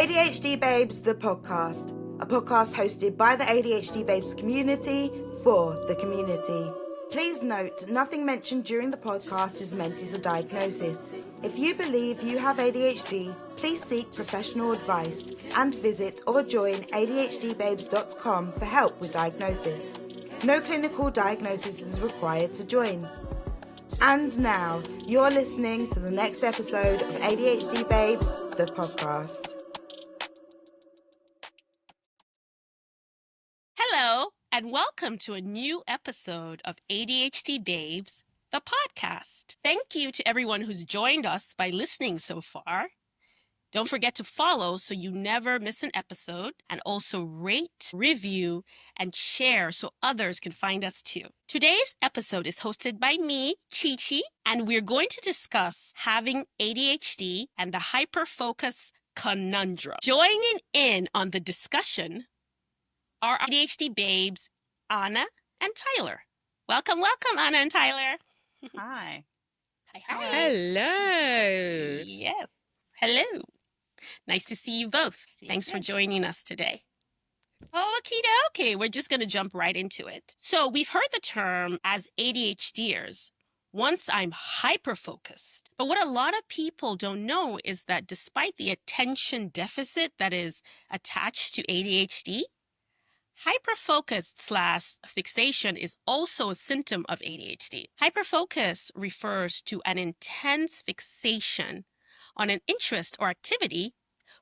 ADHD Babes, the podcast, a podcast hosted by the ADHD Babes community for the community. Please note, nothing mentioned during the podcast is meant as a diagnosis. If you believe you have ADHD, please seek professional advice and visit or join ADHDbabes.com for help with diagnosis. No clinical diagnosis is required to join. And now, you're listening to the next episode of ADHD Babes, the podcast. Hello, and welcome to a new episode of ADHD Babes, the podcast. Thank you to everyone who's joined us by listening so far. Don't forget to follow so you never miss an episode, and also rate, review, and share so others can find us too. Today's episode is hosted by me, Chichi, and we're going to discuss having ADHD and the Hyper-Focus Conundrum. Joining in on the discussion are ADHD babes, Anna and Tyler. Welcome, Anna and Tyler. Hi. Hi. Hello. Yes. Hello. Nice to see you both. Thanks for joining us today. Okie dokie. We're just going to jump right into it. So we've heard the term as ADHDers. Once I'm hyper-focused. But what a lot of people don't know is that despite the attention deficit that is attached to ADHD, hyperfocus/fixation is also a symptom of ADHD. Hyperfocus refers to an intense fixation on an interest or activity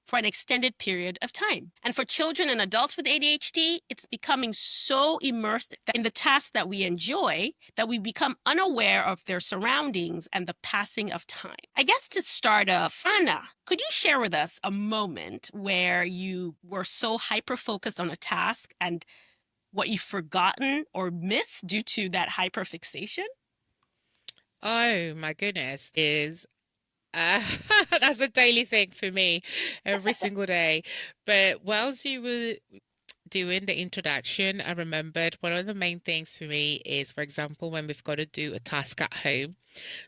for an extended period of time. And for children and adults with ADHD, it's becoming so immersed in the task that we enjoy that we become unaware of their surroundings and the passing of time. I guess to start off, Anna, could you share with us a moment where you were so hyper-focused on a task and what you've forgotten or missed due to that hyperfixation? Oh my goodness, that's a daily thing for me every single day. But whilst you were doing the introduction, I remembered one of the main things for me is, for example, when we've got to do a task at home.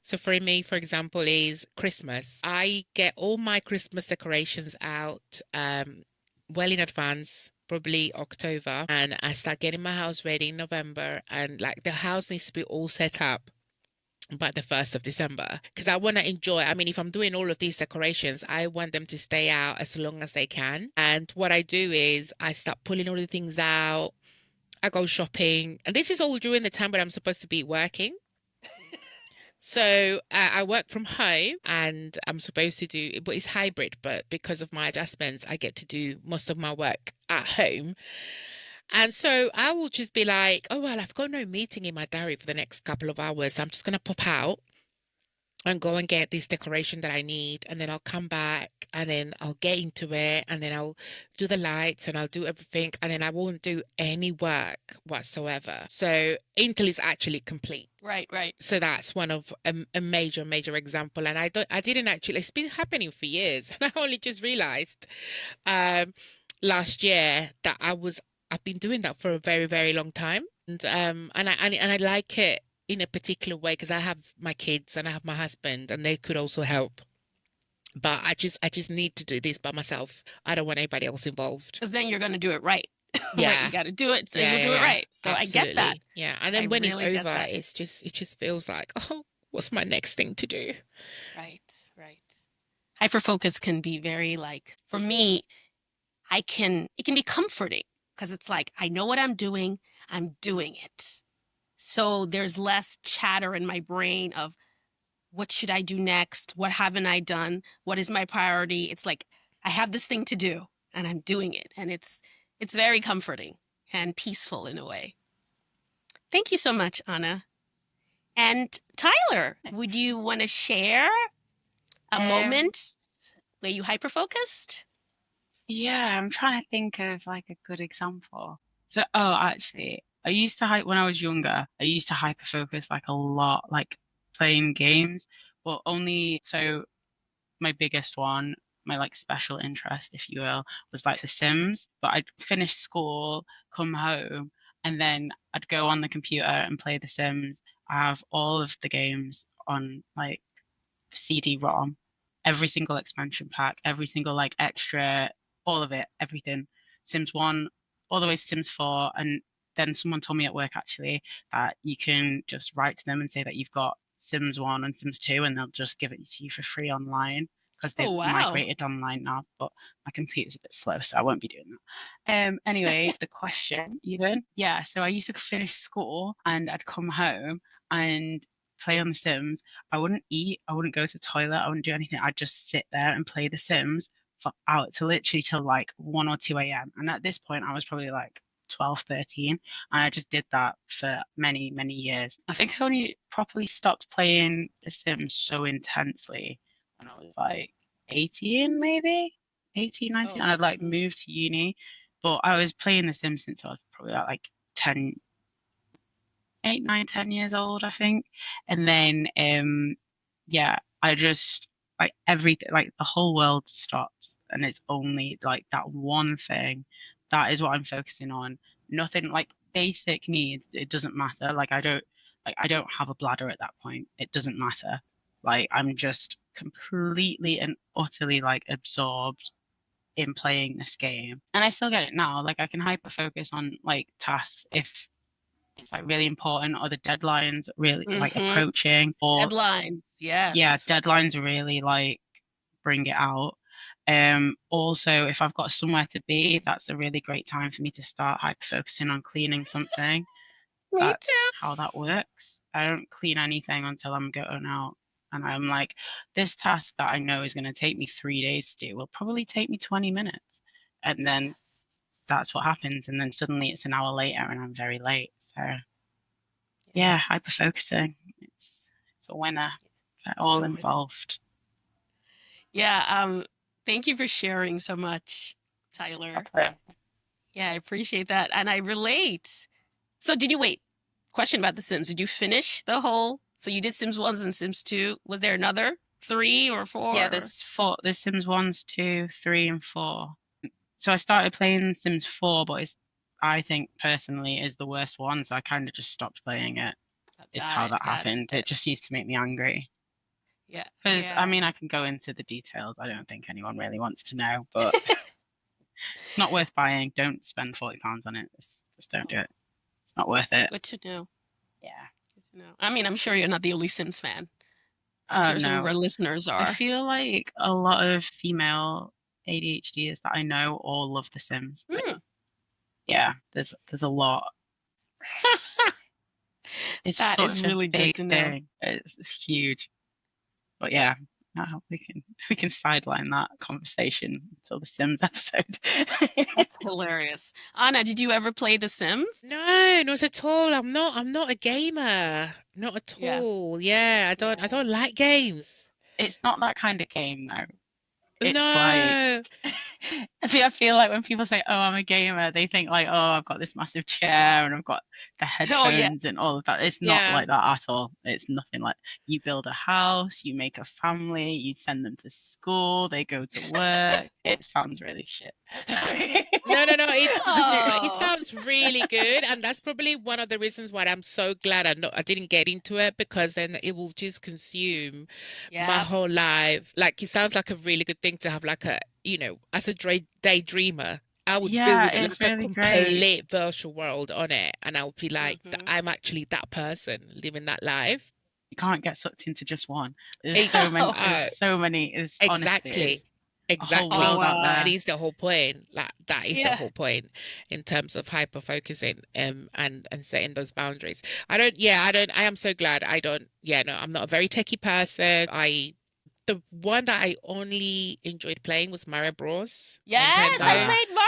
So for me, for example, is Christmas. I get all my Christmas decorations out well in advance, probably October, and I start getting my house ready in November, and like the house needs to be all set up by the 1st of December, because I want to enjoy. I mean, if I'm doing all of these decorations, I want them to stay out as long as they can. And what I do is I start pulling all the things out. I go shopping, and this is all during the time when I'm supposed to be working. So I work from home, and I'm supposed to do, but it's hybrid, but because of my adjustments, I get to do most of my work at home. And so I will just be like, oh, well, I've got no meeting in my diary for the next couple of hours. I'm just going to pop out and go and get this decoration that I need. And then I'll come back, and then I'll get into it, and then I'll do the lights, and I'll do everything. And then I won't do any work whatsoever. So until it's actually complete. Right. So that's one of a major example. And I didn't actually, it's been happening for years. And I only just realized last year that I've been doing that for a very, very long time. And I like it in a particular way because I have my kids and I have my husband, and they could also help. But I just need to do this by myself. I don't want anybody else involved. Because then you're going to do it right. Yeah. Right, you got to do it, so you'll do it right. So Absolutely. I get that. Yeah. And then when really it's over, get that. it just feels like, oh, what's my next thing to do? Right. Hyperfocus can be very for me, it can be comforting because it's like, I know what I'm doing it. So there's less chatter in my brain of what should I do next? What haven't I done? What is my priority? It's like, I have this thing to do and I'm doing it. And it's very comforting and peaceful in a way. Thank you so much, Anna. And Tyler, would you want to share a moment where you hyper-focused? Yeah, I'm trying to think of a good example. So, actually, when I was younger, I used to hyper focus a lot, playing games, but so my biggest one, my special interest, if you will, was The Sims. But I'd finish school, come home, and then I'd go on the computer and play The Sims. I have all of the games on CD-ROM, every single expansion pack, every single extra all of it, everything. Sims 1 all the way to Sims 4. And then someone told me at work actually that you can just write to them and say that you've got Sims 1 and Sims 2 and they'll just give it to you for free online because they've Oh, wow. migrated online now. But my computer's a bit slow, so I won't be doing that. Anyway, the question even. Yeah, so I used to finish school and I'd come home and play on The Sims. I wouldn't eat, I wouldn't go to the toilet, I wouldn't do anything. I'd just sit there and play The Sims for out to literally till like 1 or 2 a.m. And at this point, I was probably like 12, 13. And I just did that for many, many years. I think I only properly stopped playing The Sims so intensely when I was like 18, maybe 18, 19. Oh, And I'd like moved to uni. But I was playing The Sims since I was probably like 10, 8, 9, 10 years old, I think. And then, yeah, I just like everything, like the whole world stops, and it's only like that one thing. That is what I'm focusing on. Nothing like basic needs. It doesn't matter. I don't have a bladder at that point. It doesn't matter. Like I'm just completely and utterly like absorbed in playing this game. And I still get it now. Like I can hyper focus on like tasks if it's like really important or the deadlines really like approaching or deadlines. yeah, Yes. deadlines really like bring it out. Also, if I've got somewhere to be, that's a really great time for me to start hyper focusing on cleaning something. Me That's too. how that works. I don't clean anything until I'm going out. And I'm like, this task that I know is going to take me 3 days to do will probably take me 20 minutes. And then that's what happens. And then suddenly it's an hour later and I'm very late. So yeah, hyper focusing. It's a winner. They're all involved. Yeah, thank you for sharing so much, Tyler. Yeah, I appreciate that. And I relate. So did you wait? Question about The Sims. Did you finish the whole? So you did Sims 1 and Sims 2. Was there another 3 or 4? Yeah, there's 4. There's Sims 1, 2, 3, and 4. So I started playing Sims 4, but I think personally is the worst one, so I kind of just stopped playing it. Is how that happened. It just used to make me angry. Yeah. Because I mean, I can go into the details. I don't think anyone really wants to know, but it's not worth buying. Don't spend £40 on it. Just don't do it. It's not worth it. Good to know. Yeah. Good to know. I mean, I'm sure you're not the only Sims fan. I'm sure some of our listeners are. I feel like a lot of female ADHDers that I know all love The Sims. Yeah, there's a lot. It's that such is really a big good to know. thing. It's huge. But yeah, we can sideline that conversation until the Sims episode. That's hilarious. Anna, did you ever play The Sims? No, not at all. I'm not a gamer. Not at all. Yeah, I don't like games. It's not that kind of game though. It's No. like I feel like when people say, "Oh, I'm a gamer," they think like, "Oh, I've got this massive chair and I've got the headphones and all of that." It's not like that at all. It's nothing like you build a house, you make a family, you send them to school, they go to work. It sounds really shit. No. It sounds really good, and that's probably one of the reasons why I'm so glad I didn't get into it, because then it will just consume my whole life. Like it sounds like a really good thing to have, like a as a daydreamer. I would build like a complete virtual world on it, and I would be like, I'm actually that person living that life. You can't get sucked into just one. There's so many. There's so many. Exactly. Whole world out there. That is the whole point. Like that is the whole point in terms of hyper focusing and setting those boundaries. I am so glad I'm not a very techie person. The one that I only enjoyed playing was Mario Bros. Yes, I played Mario.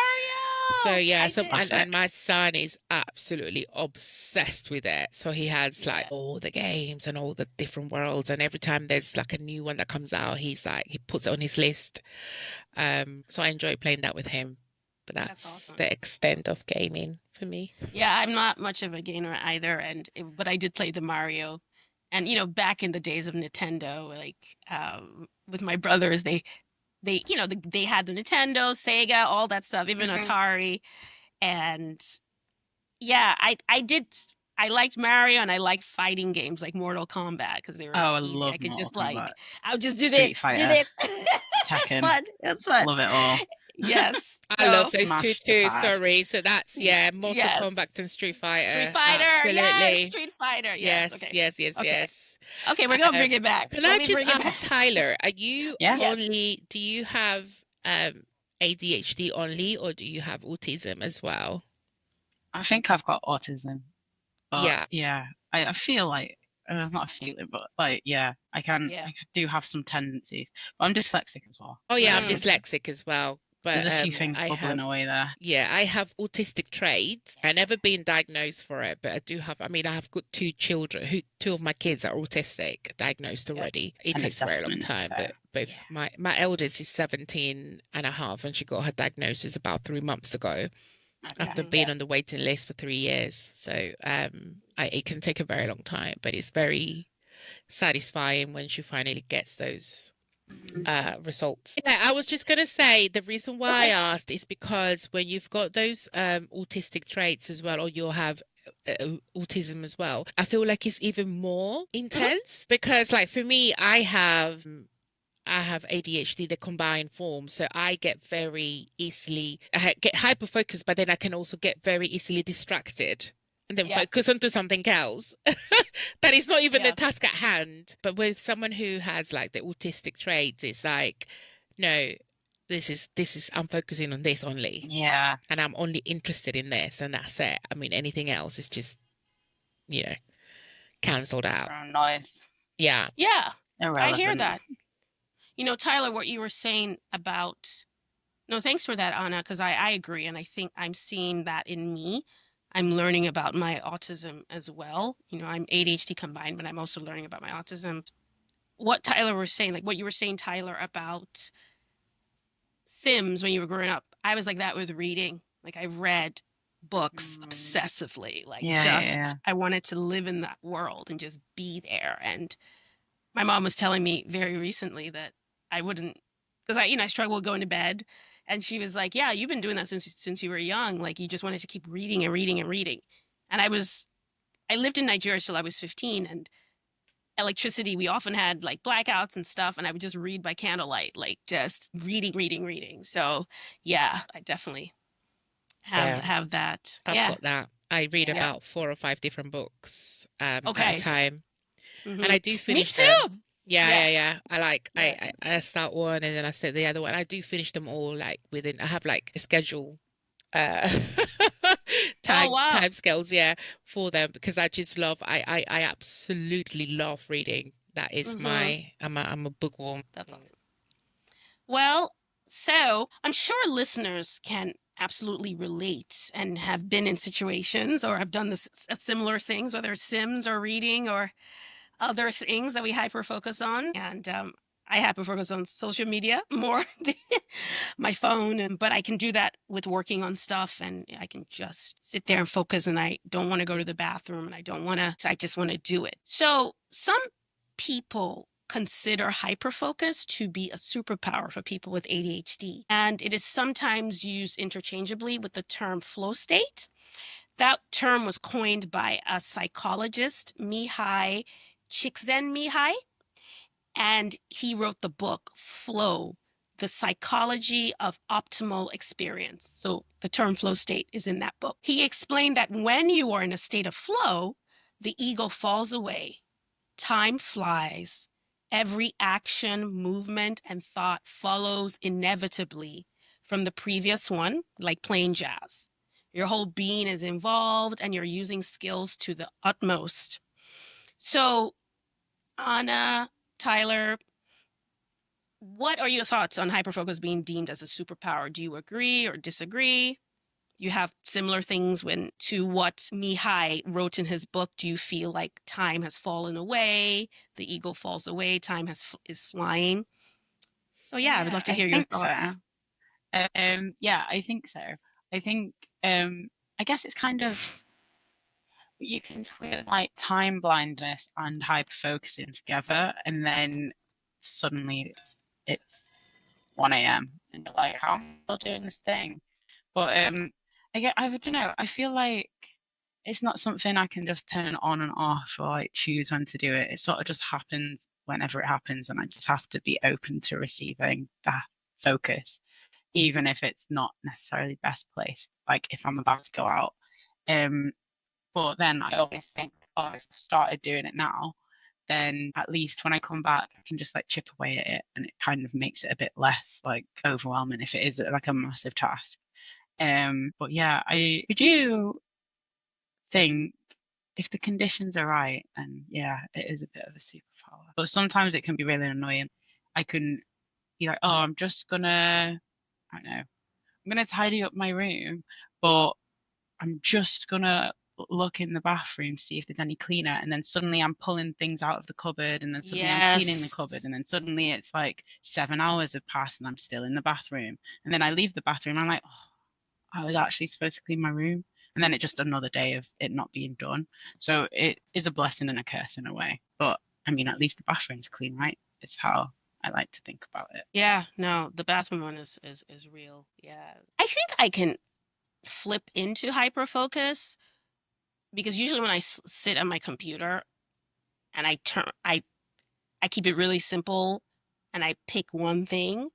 So and my son is absolutely obsessed with it. So he has like all the games and all the different worlds, and every time there's like a new one that comes out, he's like he puts it on his list. So I enjoy playing that with him. But that's awesome. The extent of gaming for me. Yeah, I'm not much of a gamer either, but I did play the Mario. And back in the days of Nintendo, like with my brothers, they had the Nintendo, Sega, all that stuff, even Atari, and I liked Mario, and I liked fighting games like Mortal Kombat because they were easy. I love Mortal Kombat. I would just do Street this, Fighter, do this. Tekken. It's fun. Love it all. Yes. I love So, those two Smash the too. pad. Sorry. So that's Mortal yes. Kombat and Street Fighter. Street Fighter. Yes. Absolutely. Street Fighter. Yes. Yes, Okay. yes, yes, Okay. yes. Okay. We're gonna bring it back. Can Let I me just bring it ask back. Tyler, are you Yeah. Yes. do you have ADHD only, or do you have autism as well? I think I've got autism. But Yeah. I feel like it's not a feeling, but like Yeah. I do have some tendencies. But I'm dyslexic as well. Oh yeah, I'm Mm. dyslexic as well. But There's a few things I bubbling have away there. I have autistic traits. I never been diagnosed for it, but I do have, I mean, I have got two children two of my kids are autistic, diagnosed already. It An takes a very long assessment, time, so, but both yeah. my eldest is 17 and a half, and she got her diagnosis about 3 months ago after Okay. being on the waiting list for 3 years. So it can take a very long time, but it's very satisfying when she finally gets those results. Yeah, I was just gonna say the reason why I asked is because when you've got those autistic traits as well, or you'll have autism as well, I feel like it's even more intense because, like, for me, I have ADHD, the combined form, so I get very easily get hyper focused, but then I can also get very easily distracted and then focus onto something else that is not even the task at hand. But with someone who has like the autistic traits, it's like, no, this is I'm focusing on this only. Yeah. And I'm only interested in this, and that's it. I mean, anything else is just, cancelled out. Noise. Yeah. Yeah. Irrelevant. I hear that. Tyler, what you were saying about, no, thanks for that, Anna, because I agree. And I think I'm seeing that in me. I'm learning about my autism as well. I'm ADHD combined, but I'm also learning about my autism. What Tyler was saying, like what you were saying, Tyler, about Sims when you were growing up, I was like that with reading. Like I read books obsessively. Like I wanted to live in that world and just be there. And my mom was telling me very recently that I wouldn't, because I struggle with going to bed. And she was like, yeah, you've been doing that since you were young. Like you just wanted to keep reading and reading and reading. And I lived in Nigeria till I was 15, and electricity, we often had like blackouts and stuff, and I would just read by candlelight, like just reading. So yeah, I definitely have that. I've got that. I read about 4 or 5 different books at a time. And I do finish Me too. them. Yeah. I start one and then I start the other one. I do finish them all like within. I have like a schedule, time scales, for them, because I just love. I absolutely love reading. That is I'm a bookworm. That's awesome. Well, so I'm sure listeners can absolutely relate and have been in situations or have done similar things, whether it's Sims or reading or other things that we hyper focus on. And I hyper focus on social media more than my phone, but I can do that with working on stuff, and I can just sit there and focus, and I don't want to go to the bathroom, and I just want to do it. So some people consider hyperfocus to be a superpower for people with ADHD, and it is sometimes used interchangeably with the term flow state. That term was coined by a psychologist, Mihai Csikszentmihalyi, and he wrote the book Flow, The Psychology of Optimal Experience. So the term flow state is in that book. He explained that when you are in a state of flow, the ego falls away, time flies, every action, movement, and thought follows inevitably from the previous one, like playing jazz. Your whole being is involved and you're using skills to the utmost. So, Anna, Tyler, what are your thoughts on hyperfocus being deemed as a superpower? Do you agree or disagree? You have similar things to what Mihai wrote in his book. Do you feel like time has fallen away, the ego falls away, time is flying? So yeah, I would love to hear your thoughts. So. I think so. I think I guess it's kind of, you can twist like time blindness and hyper focusing together, and then suddenly it's 1 a.m. and you're like, how am I still doing this thing? But I don't know. I feel like it's not something I can just turn on and off or like choose when to do it. It sort of just happens whenever it happens, and I just have to be open to receiving that focus. even if it's not necessarily best place, like if I'm about to go out. But then I always think, oh, if I started doing it now, then at least when I come back, I can just like chip away at it, and it kind of makes it a bit less like overwhelming if it is like a massive task. But yeah, I do think if the conditions are right, then yeah, it is a bit of a superpower. But sometimes it can be really annoying. I can be like, oh, I'm just gonna, I don't know, I'm gonna tidy up my room, but I'm just gonna look in the bathroom, see if there's any cleaner, and then suddenly I'm pulling things out of the cupboard, and then suddenly I'm cleaning the cupboard, and then suddenly it's like 7 hours have passed and I'm still in the bathroom. And then I leave the bathroom, I'm like, oh, I was actually supposed to clean my room. And then it's just another day of it not being done. So it is a blessing and a curse in a way. But I mean, at least the bathroom's clean, right? It's how I like to think about it. Yeah, no, the bathroom one is real. Yeah. I think I can flip into hyperfocus because usually when I sit at my computer and I keep it really simple and I pick one thing,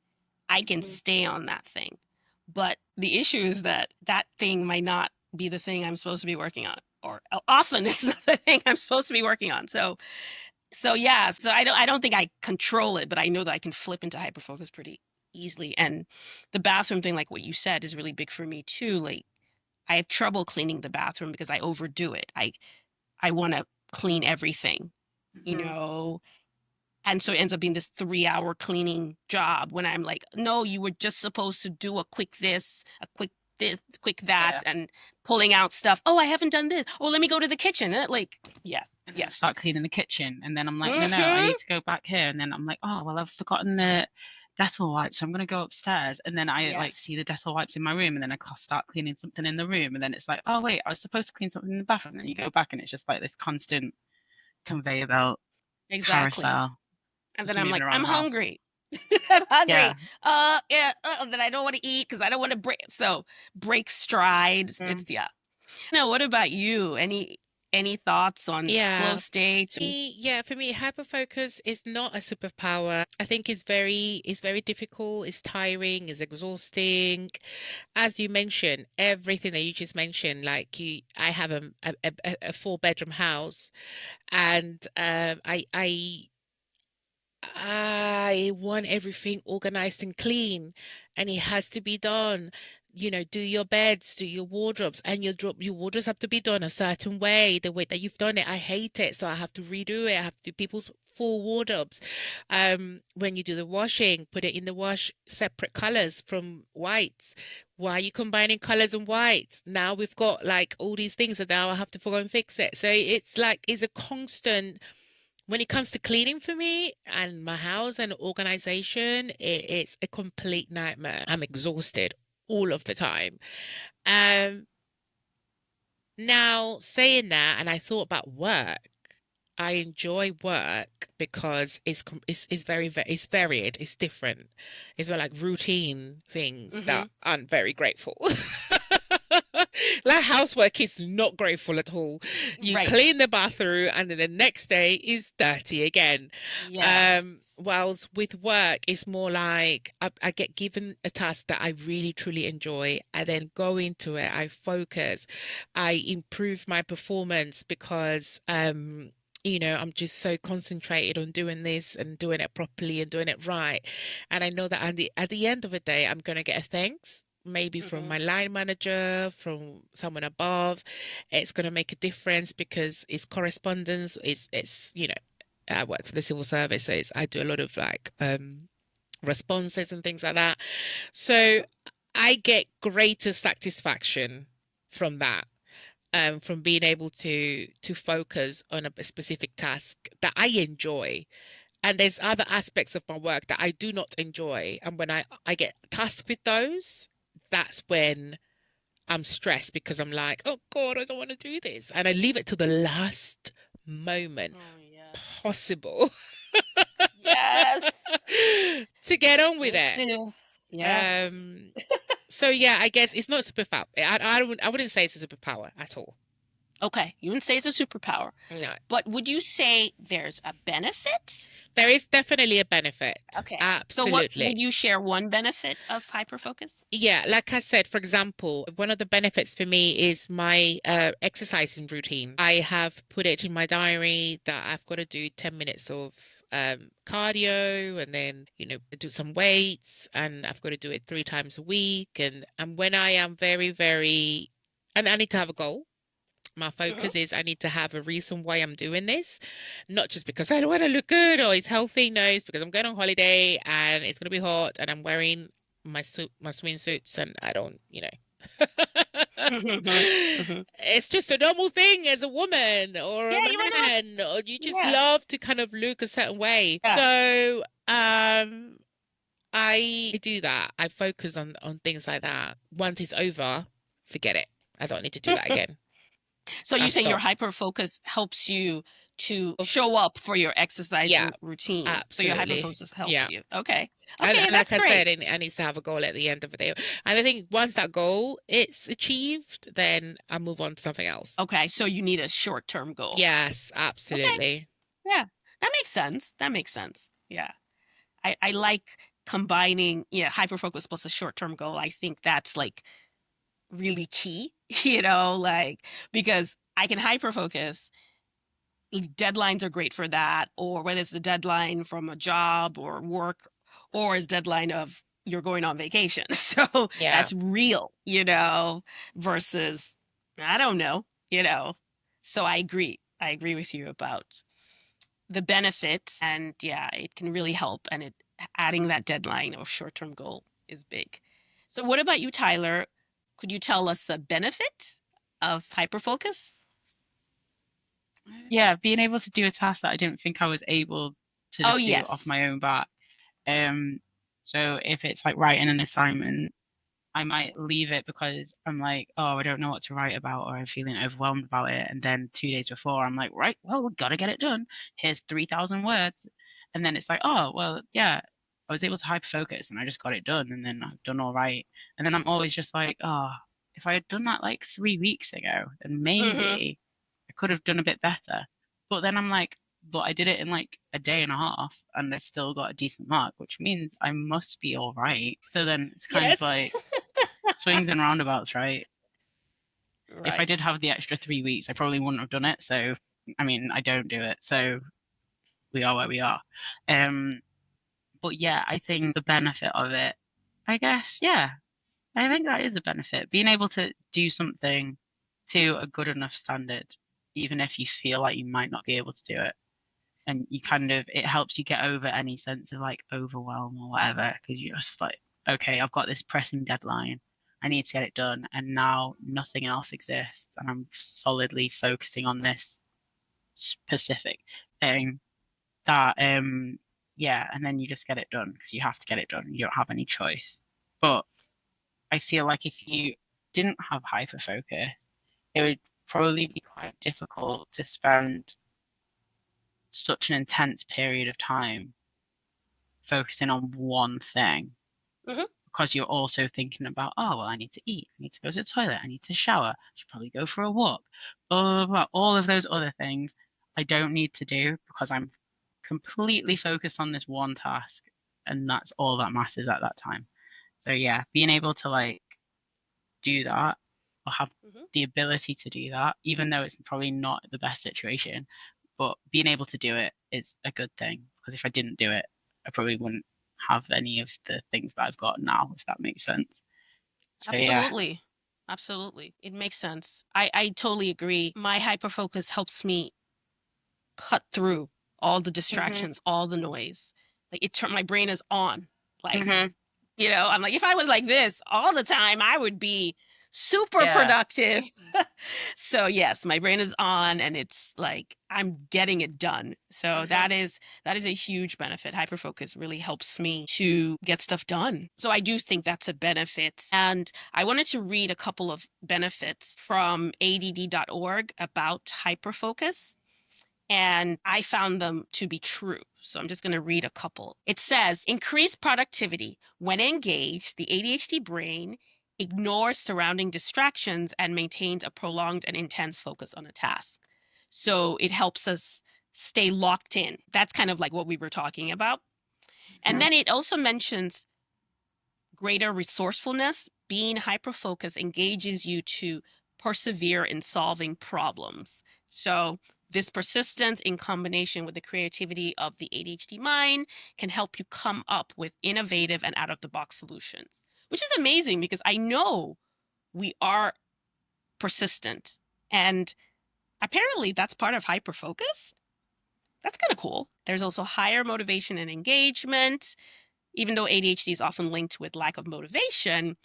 I can stay on that thing. But the issue is that that thing might not be the thing I'm supposed to be working on, or often it's not the thing I'm supposed to be working on. So yeah, so I don't think I control it, but I know that I can flip into hyperfocus pretty easily. And the bathroom thing, like what you said, is really big for me too. Like I have trouble cleaning the bathroom because I overdo it. I want to clean everything, you know, and so it ends up being this 3-hour cleaning job when I'm like, no, you were just supposed to do a quick this, quick that, and pulling out stuff. Oh, I haven't done this. Oh, let me go to the kitchen. Like, yeah. And then start cleaning the kitchen. And then I'm like, no, I need to go back here. And then I'm like, oh, well, I've forgotten the Dettol wipes. So I'm going to go upstairs. And then I like see the Dettol wipes in my room. And then I start cleaning something in the room. And then it's like, oh, wait, I was supposed to clean something in the bathroom. And then you go back and it's just like this constant conveyor belt carousel. And then I'm like, I'm hungry. I'm hungry. Then I don't want to eat because I don't want to break strides. It's No, what about you? Any thoughts on flow state? Yeah, for me, hyperfocus is not a superpower. I think it's very difficult, it's tiring, it's exhausting. As you mentioned, everything that you just mentioned, like I have a 4-bedroom house, and I want everything organized and clean, and it has to be done. You know, do your beds, do your wardrobes, and your wardrobes have to be done a certain way, the way that you've done it. I hate it, so I have to redo it. I have to do people's full wardrobes. When you do the washing, put it in the wash separate colors from whites. Why are you combining colors and whites? Now we've got like all these things, and now I have to go and fix it. So it's like it's a constant. When it comes to cleaning for me and my house and organization, it's a complete nightmare. I'm exhausted all of the time. Now saying that, and I thought about work. I enjoy work because it's very it's varied, it's different. It's not like routine things that aren't very grateful. Like housework is not grateful at all. You clean the bathroom and then the next day is dirty again. Whilst with work, it's more like I get given a task that I really truly enjoy. I then go into it, I focus, I improve my performance because you know, I'm just so concentrated on doing this and doing it properly and doing it right. And I know that at the end of the day, I'm going to get a thanks, maybe from my line manager, from someone above. It's going to make a difference because it's correspondence. It's you know, I work for the civil service, so I do a lot of like responses and things like that. So I get greater satisfaction from that. From being able to focus on a specific task that I enjoy. And there's other aspects of my work that I do not enjoy. And when I get tasked with those, that's when I'm stressed because I'm like, oh God, I don't want to do this. And I leave it to the last moment possible. To get on with it. So yeah, I guess it's not a superpower. I wouldn't say it's a superpower at all. Okay, you wouldn't say it's a superpower, No, but would you say there's a benefit? there is definitely a benefit. Okay. So what Absolutely. would you share one benefit of hyperfocus? Yeah, like I said, for example, one of the benefits for me is my exercising routine. I have put it in my diary that I've got to do 10 minutes of cardio and then, do some weights, and I've got to do it 3 times a week. And when I am very, very, and I need to have a goal. My Hmm. focus is I need to have a reason why I'm doing this, not just because I don't want to look good or it's healthy. No, it's because I'm going on holiday and it's going to be hot and I'm wearing my swimsuits and I don't, Hmm. It's just a normal thing as a woman or Yeah, a you wanna, man, or you just yeah, love to kind of look a certain way. yeah. So, I do that. I focus on things like that. Once it's over, forget it. I don't need to do that again. So you I say your stop. hyper focus helps you to show up for your Yeah, exercising routine. So your hyper absolutely. focus Yeah. helps you. Okay. Okay, And that's like I said, great. I need to have a goal at the end of the day. And I think once that goal it's achieved, then I move on to something else. Okay, so you need a short-term goal. Yes, Okay. absolutely. Yeah. That makes sense. That makes sense. Yeah. I like combining, hyper focus plus a short-term goal. I think that's like really key, like because I can hyper focus. Deadlines are great for that, or whether it's a deadline from a job or work, or it's deadline of you're going on vacation. So Yeah. that's real, versus I don't know. So I agree. I agree with you about the benefits, and yeah, it can really help. And adding that deadline or short-term goal is big. So what about you, Tyler? Could you tell us a benefit of hyperfocus? Yeah, being able to do a task that I didn't think I was able to Oh, just do off yes. my own back. Um, so if it's like writing an assignment, I might leave it because I'm like, oh, I don't know what to write about, or I'm feeling overwhelmed about it. And then 2 days before, I'm like, right, well, we've got to get it done. Here's 3,000 words. And then it's like, oh, well, yeah, I was able to hyper focus and I just got it done. And then I've done all right. And then I'm always just like, oh, if I had done that like 3 weeks ago, then Mm-hmm. maybe I could have done a bit better. But then I'm like, but I did it in like a day and a half and I still got a decent mark, which means I must be all right. So then it's kind of Yes. like, swings and roundabouts, right? If I Right. did have the extra 3 weeks, I probably wouldn't have done it. So, I mean, I don't do it. So we are where we are. Um, but yeah, I think the benefit of it, I guess, yeah, I think that is a benefit. Being able to do something to a good enough standard, even if you feel like you might not be able to do it. And you kind Yes. of, it helps you get over any sense of like overwhelm or whatever, because you're just like, okay, I've got this pressing deadline. I need to get it done. And now nothing else exists. And I'm solidly focusing on this specific thing that, yeah, and then you just get it done because you have to get it done. You don't have any choice. But I feel like if you didn't have hyper focus, it would probably be quite difficult to spend such an intense period of time focusing on one thing Mm-hmm. because you're also thinking about, oh, well, I need to eat, I need to go to the toilet, I need to shower, I should probably go for a walk, blah, blah, blah. All of those other things I don't need to do because I'm completely focused on this one task and that's all that matters at that time. So, yeah, being able to like do that or have Mm-hmm. the ability to do that, even though it's probably not the best situation, but being able to do it is a good thing because if I didn't do it, I probably wouldn't have any of the things that I've got now, if that makes sense. So yeah. Absolutely. Absolutely. It makes sense. I totally agree. My hyperfocus helps me cut through all the Hmm. distractions, all the noise. Like my brain is on. Like, Hmm. I'm like, if I was like this all the time, I would be super Yeah. productive. So yes, my brain is on and it's like I'm getting it done. So Hmm. that is a huge benefit. Hyperfocus really helps me to get stuff done. So I do think that's a benefit. And I wanted to read a couple of benefits from ADD.org about hyperfocus, and I found them to be true. So I'm just going to read a couple. It says, increased productivity. When engaged, the ADHD brain ignores surrounding distractions and maintains a prolonged and intense focus on a task. So it helps us stay locked in. That's kind of like what we were talking about. And then it also mentions greater resourcefulness. Being hyper-focused engages you to persevere in solving problems. So this persistence in combination with the creativity of the ADHD mind can help you come up with innovative and out-of-the-box solutions, which is amazing because I know we are persistent. And apparently that's part of hyper-focus. That's kind of cool. There's also higher motivation and engagement. Even though ADHD is often linked with lack of motivation,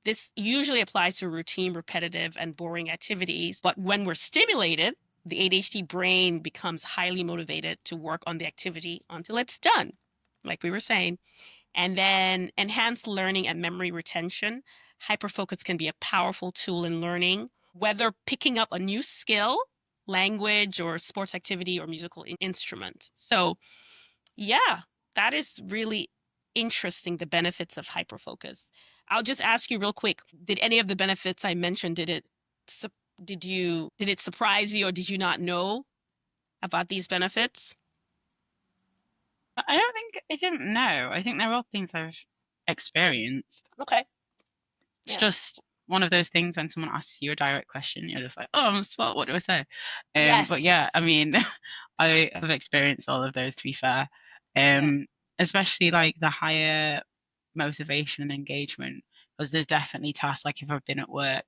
this usually applies to routine, repetitive, and boring activities. But when we're stimulated, the ADHD brain becomes highly motivated to work on the activity until it's done, like we were saying. And then enhanced learning and memory retention. Hyperfocus can be a powerful tool in learning, whether picking up a new skill, language, or sports activity, or musical instrument. So, yeah, that is really interesting, the benefits of hyperfocus. I'll just ask you real quick, did any of the benefits I mentioned, did it surprise you, or did you not know about these benefits? I don't think I didn't know. I think they're all things I've experienced. Okay. It's Yeah. just one of those things when someone asks you a direct question, you're just like, oh, I'm on the spot. What do I say? But Yes. yeah, I mean, I have experienced all of those, to be fair. Yeah. Especially like the higher motivation and engagement, because there's definitely tasks, like if I've been at work,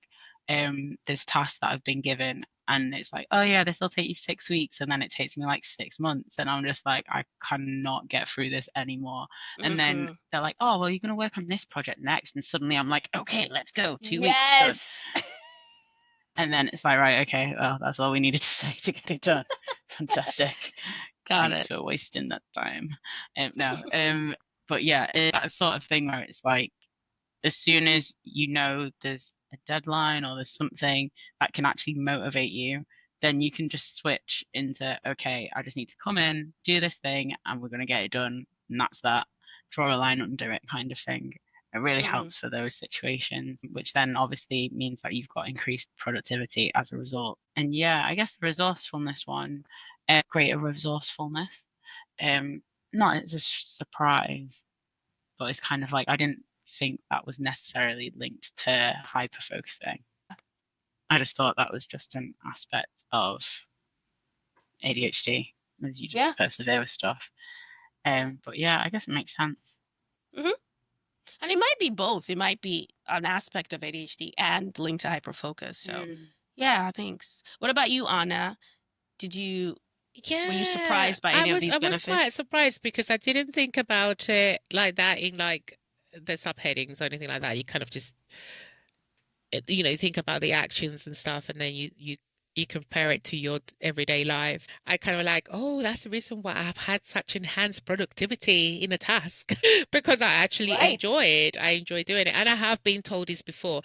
there's tasks that I've been given and it's like, oh yeah, this will take you 6 weeks, and then it takes me like 6 months, and I'm just like, I cannot get through this anymore. And then Mhm. they're like, oh well, you're gonna work on this project next, and suddenly I'm like, okay, let's go, 2 weeks done. Yes. And then it's like, right, okay, well, that's all we needed to say to get it done. Fantastic. Got Thanks it. for wasting that time. No, but yeah, it's that sort of thing where it's like, as soon as you know there's a deadline or there's something that can actually motivate you, then you can just switch into, okay, I just need to come in, do this thing, and we're going to get it done. And that's that. Draw a line under it kind of thing. It really helps for those situations, which then obviously means that you've got increased productivity as a result. And yeah, I guess the resourcefulness one, greater resourcefulness, not as a surprise, but it's kind of like I didn't think that was necessarily linked to hyper focusing. I just thought that was just an aspect of ADHD, as you just Yeah. persevere with stuff. But yeah, I guess it makes sense. Mhm. And it might be both. It might be an aspect of ADHD and linked to hyperfocus. So, yeah, thanks. What about you, Anna? Were you Yeah, surprised by any of these I was quite benefits? surprised because I didn't think about it like that in like the subheadings or anything like that. You kind of just think about the actions and stuff, and then you compare it to your everyday life. I kind of like, oh, that's the reason why I've had such enhanced productivity in a task because I actually Right. enjoy it. I enjoy doing it, and I have been told this before.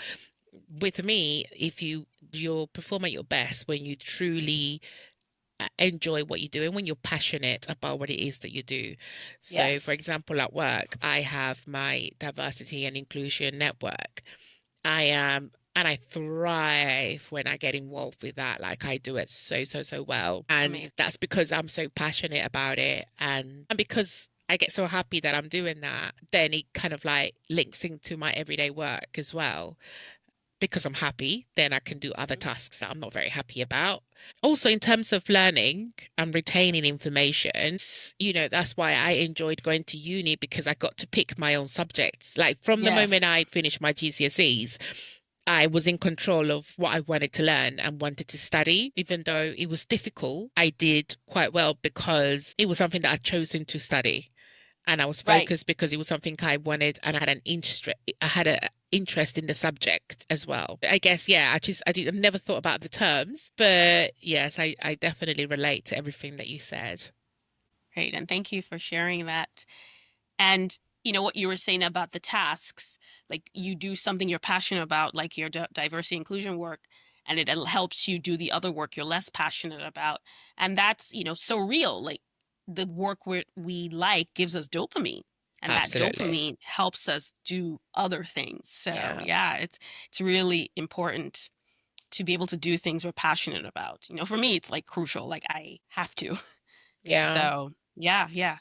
With me, if you'll perform at your best when you truly enjoy what you do and when you're passionate about what it is that you do. So, Yes. for example, at work, I have my diversity and inclusion network. I am, and I thrive when I get involved with that. Like I do it so well. And Amazing. that's because I'm so passionate about it. And because I get so happy that I'm doing that, then it kind of like links into my everyday work as well. Because I'm happy, then I can do other tasks that I'm not very happy about. Also, in terms of learning and retaining information, that's why I enjoyed going to uni because I got to pick my own subjects. Like from the moment Yes. I finished my GCSEs, I was in control of what I wanted to learn and wanted to study. Even though it was difficult, I did quite well because it was something that I'd chosen to study. And I was Right. focused because it was something I wanted, and I had an interest in the subject as well. I guess, yeah, I've never thought about the terms, but yes, I definitely relate to everything that you said. Great. And thank you for sharing that. And what you were saying about the tasks, like you do something you're passionate about, like your diversity inclusion work, and it helps you do the other work you're less passionate about. And that's, so real. Like the work we like gives us dopamine. And Absolutely. that dopamine helps us do other things. So Yeah. it's really important to be able to do things we're passionate about. For me, it's like crucial. Like I have to. Yeah. So yeah.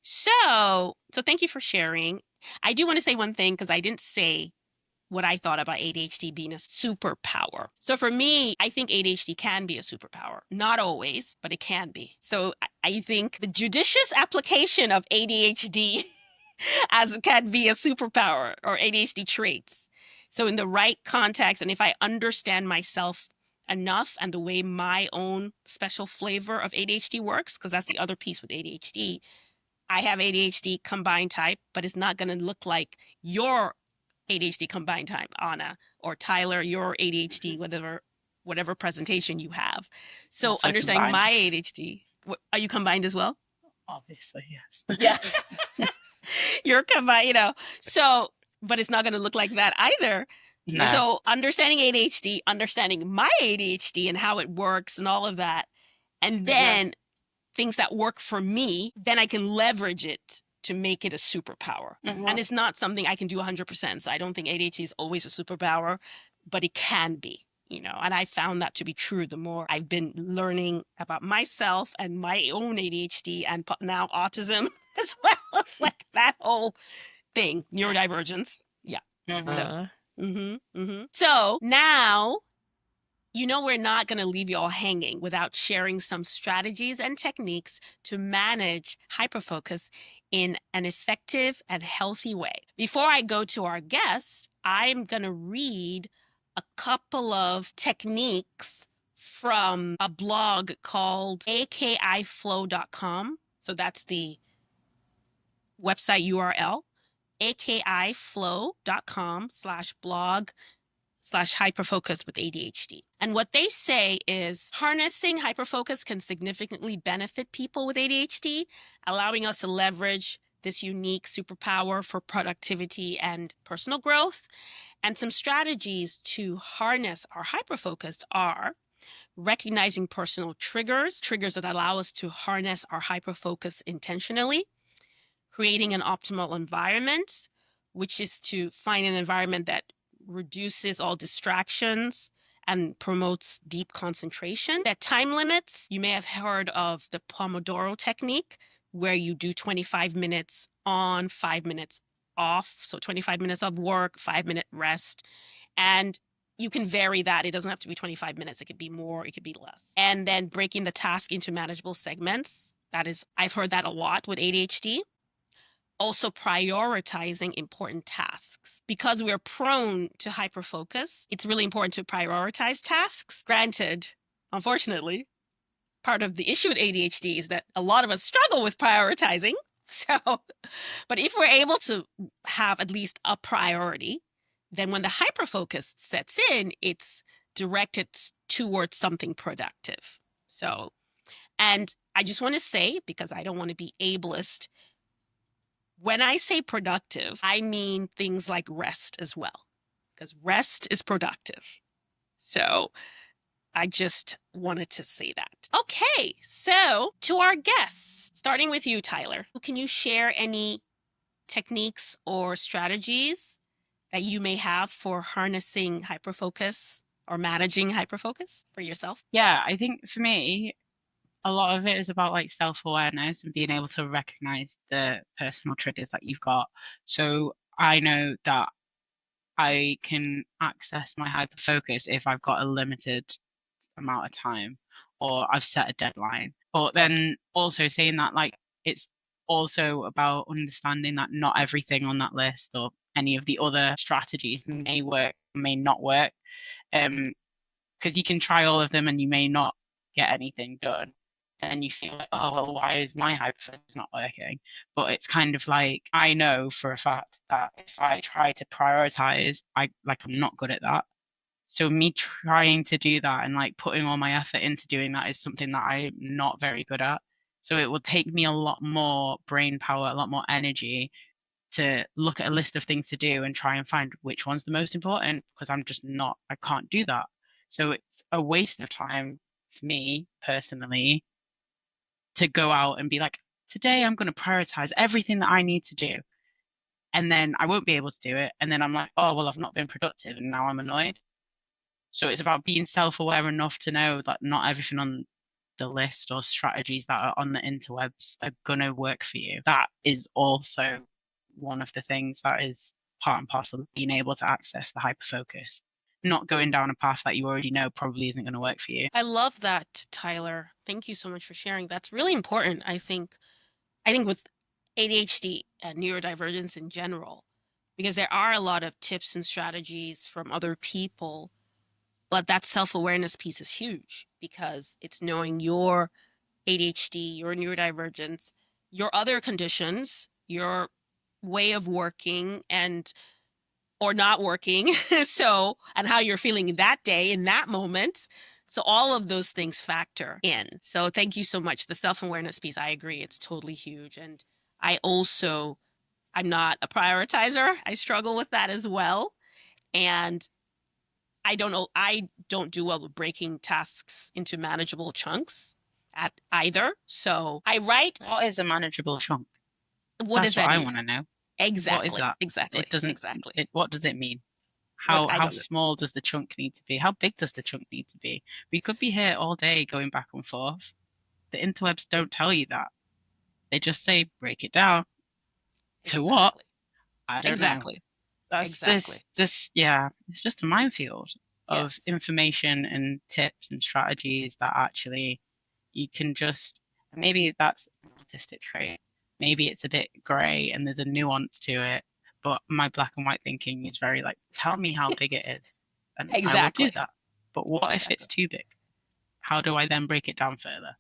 So thank you for sharing. I do want to say one thing because I didn't say what I thought about ADHD being a superpower. So for me, I think ADHD can be a superpower. Not always, but it can be. So I think the judicious application of ADHD as it can be a superpower or ADHD traits. So in the right context, and if I understand myself enough and the way my own special flavor of ADHD works, because that's the other piece with ADHD, I have ADHD combined type, but it's not going to look like your ADHD combined type, Anna, or Tyler, your ADHD, whatever presentation you have. So Also understanding combined. my ADHD, are you combined as well? Obviously, yes. Yeah. You're combined, So, but it's not going to look like that either. No. So understanding ADHD, understanding my ADHD and how it works and all of that, and then things that work for me, then I can leverage it to make it a superpower. And it's not something I can do 100%. So I don't think ADHD is always a superpower, but it can be, and I found that to be true the more I've been learning about myself and my own ADHD and now autism as well. It's like that whole thing, neurodivergence. Yeah. So, so now we're not going to leave you all hanging without sharing some strategies and techniques to manage hyperfocus in an effective and healthy way. Before I go to our guests, I'm going to read a couple of techniques from a blog called akiflow.com. So that's the website URL, akiflow.com/blog/hyperfocus with ADHD. And what they say is harnessing hyperfocus can significantly benefit people with ADHD, allowing us to leverage this unique superpower for productivity and personal growth. And some strategies to harness our hyperfocus are recognizing personal triggers that allow us to harness our hyperfocus intentionally, creating an optimal environment, which is to find an environment that reduces all distractions and promotes deep concentration. That time limits, you may have heard of the Pomodoro technique, where you do 25 minutes on, 5 minutes off. So 25 minutes of work, 5-minute rest. And you can vary that. It doesn't have to be 25 minutes. It could be more, it could be less. And then breaking the task into manageable segments. That is, I've heard that a lot with ADHD. Also prioritizing important tasks. Because we're prone to hyperfocus, it's really important to prioritize tasks. Granted, unfortunately, part of the issue with ADHD is that a lot of us struggle with prioritizing. So, but if we're able to have at least a priority, then when the hyperfocus sets in, it's directed towards something productive. So, and I just want to say, because I don't want to be ableist, when I say productive, I mean things like rest as well, because rest is productive. So I just wanted to say that. Okay, so to our guests, starting with you, Tyler, can you share any techniques or strategies that you may have for harnessing hyperfocus or managing hyperfocus for yourself? Yeah, I think for me, a lot of it is about like self-awareness and being able to recognize the personal triggers that you've got. So I know that I can access my hyperfocus if I've got a limited amount of time or I've set a deadline. But then also saying that, like, it's also about understanding that not everything on that list or any of the other strategies may work, may not work. Because you can try all of them and you may not get anything done. And you feel like, oh, well, why is my hyperfocus not working? But it's kind of like, I know for a fact that if I try to prioritize, I'm not good at that. So me trying to do that and like putting all my effort into doing that is something that I'm not very good at. So it will take me a lot more brain power, a lot more energy to look at a list of things to do and try and find which one's the most important, because I can't do that. So it's a waste of time for me personally to go out and be like, today I'm going to prioritize everything that I need to do. and then I won't be able to do it. And then I'm like, oh, well, I've not been productive and now I'm annoyed. So it's about being self-aware enough to know that not everything on the list or strategies that are on the interwebs are going to work for you. That is also one of the things that is part and parcel of being able to access the hyperfocus. Not going down a path that you already know probably isn't going to work for you. I love that, Tyler. Thank you so much for sharing. That's really important, I think. I think with ADHD and neurodivergence in general, because there are a lot of tips and strategies from other people, but that self-awareness piece is huge because it's knowing your ADHD, your neurodivergence, your other conditions, your way of working and or not working. So, and how you're feeling that day in that moment. So all of those things factor in. So thank you so much. The self-awareness piece, I agree. It's totally huge. And I'm not a prioritizer. I struggle with that as well. And I don't do well with breaking tasks into manageable chunks at either. So I write. What is a manageable chunk? What does That's what that I mean? want to know. Exactly. What is that? Exactly. It doesn't. Exactly. What does it mean? I How don't know. small does the chunk need to be? How big does the chunk need to be? We could be here all day going back and forth. The interwebs don't tell you that. They just say break it down. To what? Exactly. I don't know. Exactly. That's Exactly. yeah, it's just a minefield of Yes. information and tips and strategies that actually you can just, maybe that's an autistic trait. Maybe it's a bit grey and there's a nuance to it. But my black and white thinking is very like, tell me how big it is, and I will do Exactly. that. But what if it's Exactly. too big? How do I then break it down further?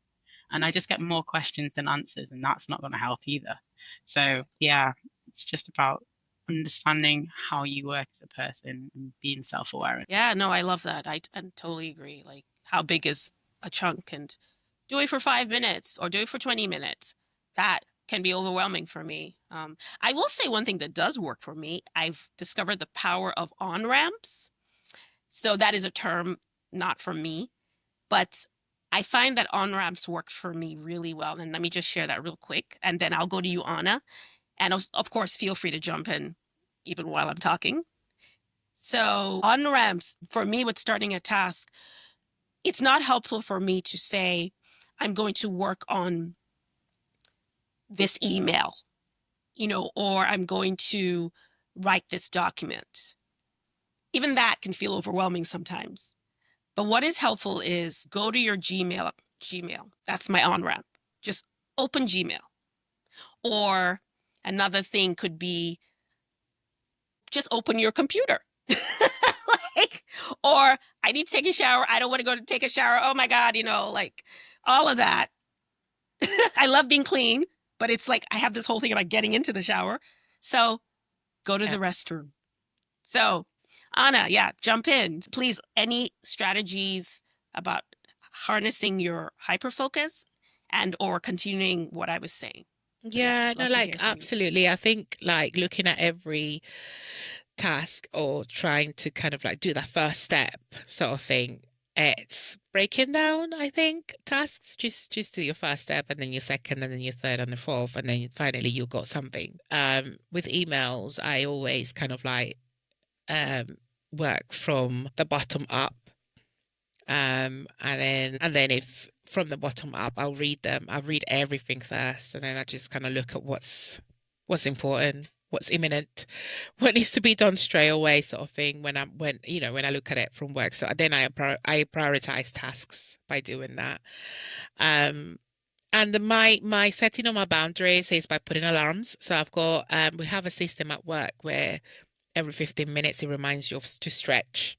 And I just get more questions than answers, and that's not going to help either. So, yeah, it's just about understanding how you work as a person and being self-aware. Yeah, no, I love that. I totally agree. Like, how big is a chunk? And do it for 5 minutes or do it for 20 minutes. That can be overwhelming for me. I will say one thing that does work for me. I've discovered the power of on ramps. So that is a term not from me, but I find that on ramps work for me really well. And let me just share that real quick. And then I'll go to you, Anna. And of course, feel free to jump in even while I'm talking. So on ramps, for me, with starting a task, it's not helpful for me to say, I'm going to work on this email, or I'm going to write this document. Even that can feel overwhelming sometimes. But what is helpful is go to your Gmail. That's my on ramp. Just open Gmail. Or another thing could be just open your computer. Like, or I need to take a shower. I don't want to go to take a shower. Oh my God, like all of that. I love being clean, but it's like I have this whole thing about getting into the shower. So go to Yeah. the restroom. So, Anna, yeah, jump in. Please, any strategies about harnessing your hyperfocus and or continuing what I was saying? Yeah, no, Love to like hear from you. absolutely. I think like looking at every task or trying to kind of like do that first step sort of thing, it's breaking down, I think, tasks. Just do your first step and then your second and then your third and the fourth, and then finally you got something. With emails, I always kind of like work from the bottom up. And then if from the bottom up, I'll read them. I'll read everything first, and then I just kind of look at what's important, what's imminent, what needs to be done straight away, sort of thing. When I look at it from work, so then I prioritize tasks by doing that. And my setting of my boundaries is by putting alarms. So we have a system at work where every 15 minutes it reminds you to stretch.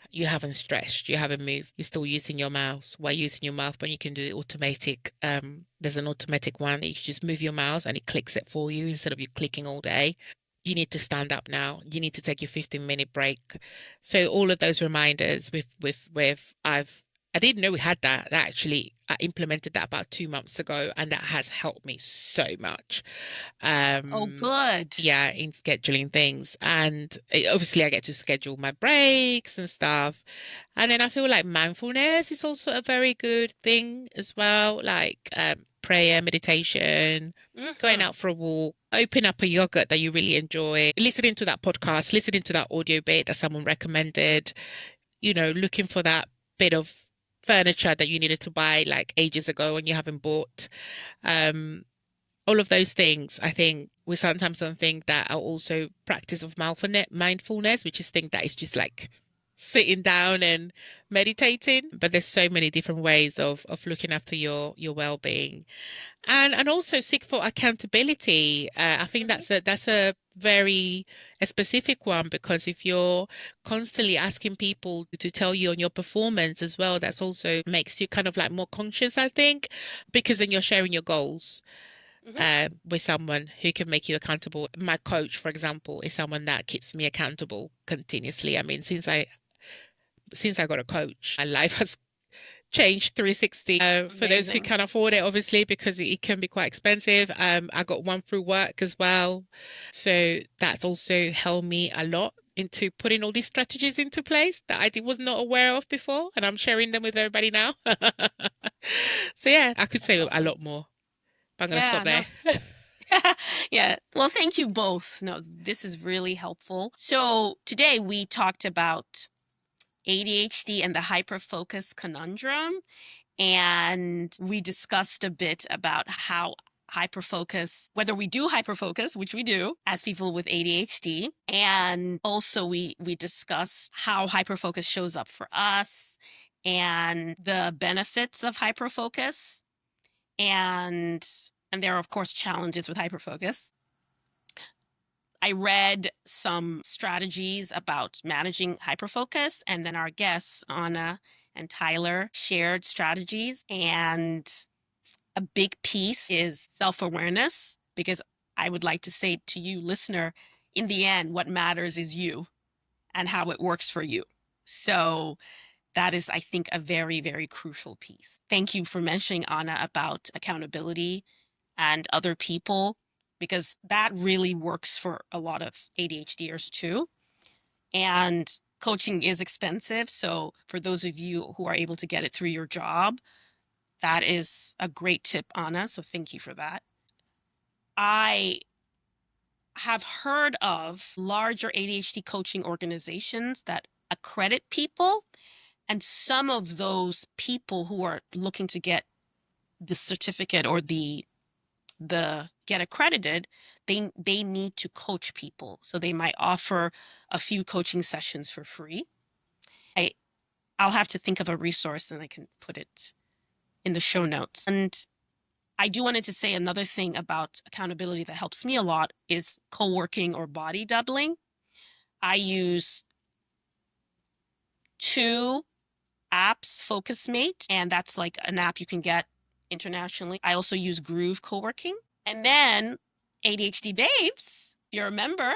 You haven't stretched, you haven't moved, you're still using your mouse. Why using your mouse when you can do the automatic? There's an automatic one that you just move your mouse and it clicks it for you instead of you clicking all day. You need to stand up now. You need to take your 15-minute break. So all of those reminders I've I didn't know we had that. Actually, I implemented that about 2 months ago, and that has helped me so much. Oh, Um, good. yeah, in scheduling things. And obviously, I get to schedule my breaks and stuff. And then I feel like mindfulness is also a very good thing as well, like prayer, meditation, going Hmm. out for a walk, open up a yogurt that you really enjoy, listening to that podcast, listening to that audio bit that someone recommended, looking for that bit of furniture that you needed to buy like ages ago and you haven't bought. Um, all of those things, I think we sometimes don't think that are also practice of mindfulness, which is think that it's just like sitting down and meditating. But there's so many different ways of looking after your well-being, and also seek for accountability. I think Hmm. that's a very a specific one, because if you're constantly asking people to tell you on your performance as well, that's also makes you kind of like more conscious, I think, because then you're sharing your goals Hmm. with someone who can make you accountable. My coach, for example, is someone that keeps me accountable continuously. I mean, since I got a coach, my life has changed 360. For those who Amazing. can afford it, obviously, because it can be quite expensive. I got one through work as well, so that's also helped me a lot into putting all these strategies into place that was not aware of before, and I'm sharing them with everybody now. So yeah, I could say a Lovely. lot more, but I'm going to stop Yeah, no. there. Yeah. Well, thank you both. No, this is really helpful. So today we talked about ADHD and the hyperfocus conundrum. And we discussed a bit about how hyperfocus, whether we do hyperfocus, which we do as people with ADHD, and also we discussed how hyperfocus shows up for us and the benefits of hyperfocus, and there are of course challenges with hyperfocus. I read some strategies about managing hyperfocus, and then our guests, Anna and Tyler, shared strategies. And a big piece is self awareness, because I would like to say to you, listener, in the end, what matters is you and how it works for you. So that is, I think, a very, very crucial piece. Thank you for mentioning, Anna, about accountability and other people, because that really works for a lot of ADHDers too. And coaching is expensive. So for those of you who are able to get it through your job, that is a great tip, Anna. So thank you for that. I have heard of larger ADHD coaching organizations that accredit people. And some of those people who are looking to get the certificate or the get accredited, they need to coach people. So they might offer a few coaching sessions for free. I I'll have to think of a resource and I can put it in the show notes. And I do wanted to say another thing about accountability that helps me a lot is co-working or body doubling. I use two apps, FocusMate, and that's like an app you can get internationally. I also use Groove Co-working. And then ADHD Babes, if you're a member,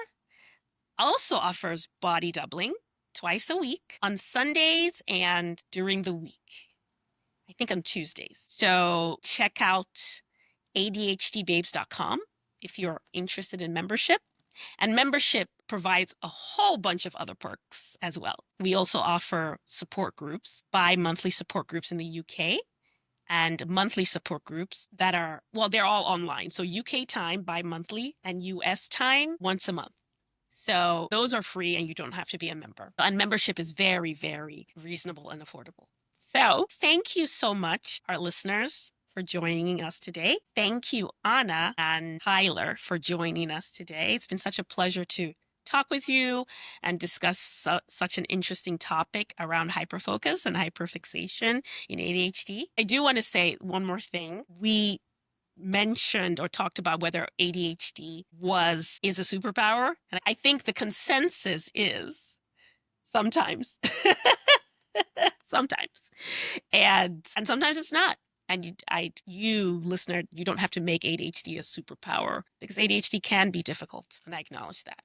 also offers body doubling twice a week on Sundays and during the week. I think on Tuesdays. So check out ADHDbabes.com if you're interested in membership. And membership provides a whole bunch of other perks as well. We also offer support groups, bi-monthly support groups in the UK, and monthly support groups that are, well, they're all online. So UK time bi-monthly and US time once a month. So those are free and you don't have to be a member. And membership is very, very reasonable and affordable. So thank you so much, our listeners, for joining us today. Thank you, Anna and Tyler, for joining us today. It's been such a pleasure to talk with you and discuss such an interesting topic around hyperfocus and hyperfixation in ADHD. I do want to say one more thing. We mentioned or talked about whether ADHD is a superpower, and I think the consensus is sometimes. Sometimes. And sometimes it's not. And you listener, you don't have to make ADHD a superpower, because ADHD can be difficult, and I acknowledge that.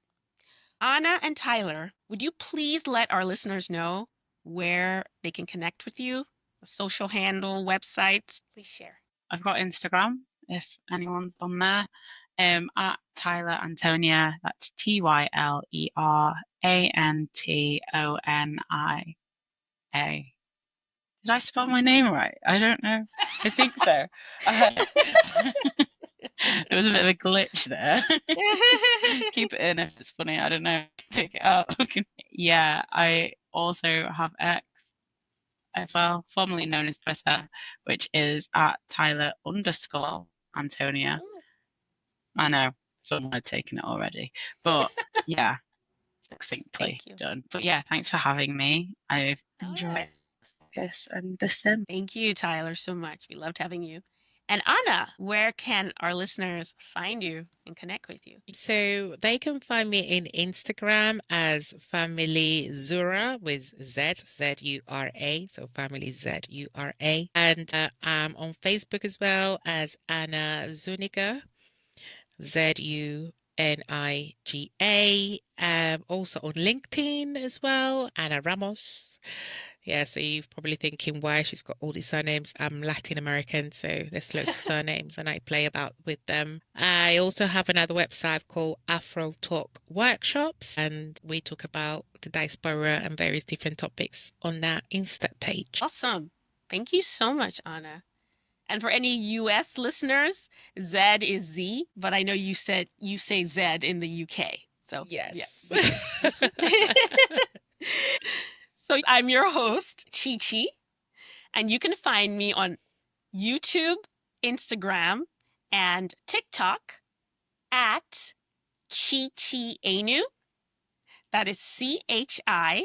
Anna and Tyler, would you please let our listeners know where they can connect with you social handle, websites. Please share. I've got Instagram, if anyone's on there, at Tyler Antonia. That's TYLERANTONIA. Did I spell my name right? I don't know. I think so. There was a bit of a glitch there. Keep it in if it's funny. I don't know. Take it out. Yeah, I also have X as well, formerly known as Twitter, which is at Tyler_Antonia. I know someone had taken it already, but yeah, succinctly done. But yeah, thanks for having me. I've enjoyed this and the sim. Thank you, Tyler, so much. We loved having you. And Anna, where can our listeners find you and connect with you? So they can find me in Instagram as Family Zura with Z, Z-U-R-A. So Family Z-U-R-A. And I'm on Facebook as well as Anna Zuniga, Z-U-N-I-G-A. Also on LinkedIn as well, Anna Ramos. Yeah, so you're probably thinking why she's got all these surnames. I'm Latin American, so there's loads of surnames and I play about with them. I also have another website called Afro Talk Workshops, and we talk about the diaspora and various different topics on that Insta page. Awesome. Thank you so much, Anna. And for any US listeners, Z is Z, but I know you say Z in the UK. So yes. Yeah. So I'm your host, Chichi, and you can find me on YouTube, Instagram, and TikTok at Chichi Enu. That is ChiChiEnu.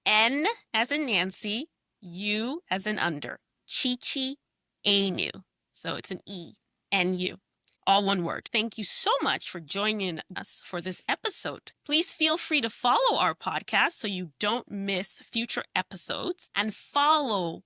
N as in Nancy, U as in under. Chichi Enu. So it's an E-N-U. All one word. Thank you so much for joining us for this episode. Please feel free to follow our podcast so you don't miss future episodes, and follow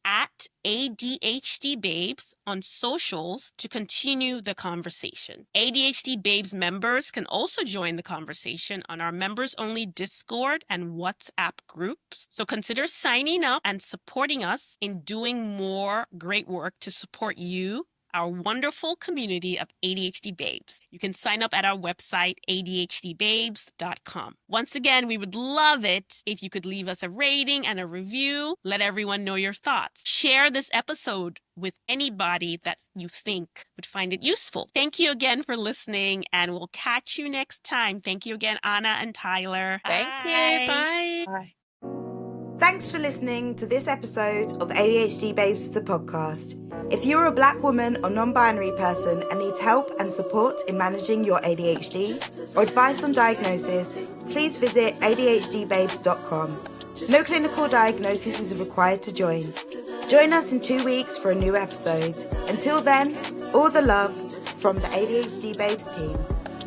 at ADHD Babes on socials to continue the conversation. ADHD Babes members can also join the conversation on our members-only Discord and WhatsApp groups. So consider signing up and supporting us in doing more great work to support you, our wonderful community of ADHD Babes. You can sign up at our website, adhdbabes.com. Once again, we would love it if you could leave us a rating and a review. Let everyone know your thoughts. Share this episode with anybody that you think would find it useful. Thank you again for listening, and we'll catch you next time. Thank you again, Anna and Tyler. Thank you. Bye. Bye. Thanks for listening to this episode of ADHD Babes, the podcast. If you're a Black woman or non-binary person and need help and support in managing your ADHD or advice on diagnosis, please visit adhdbabes.com. No clinical diagnosis is required to join. Join us in 2 weeks for a new episode. Until then, all the love from the ADHD Babes team.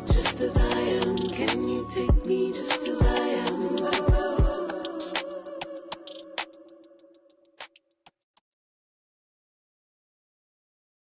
Just as I am, can you take me just as I am?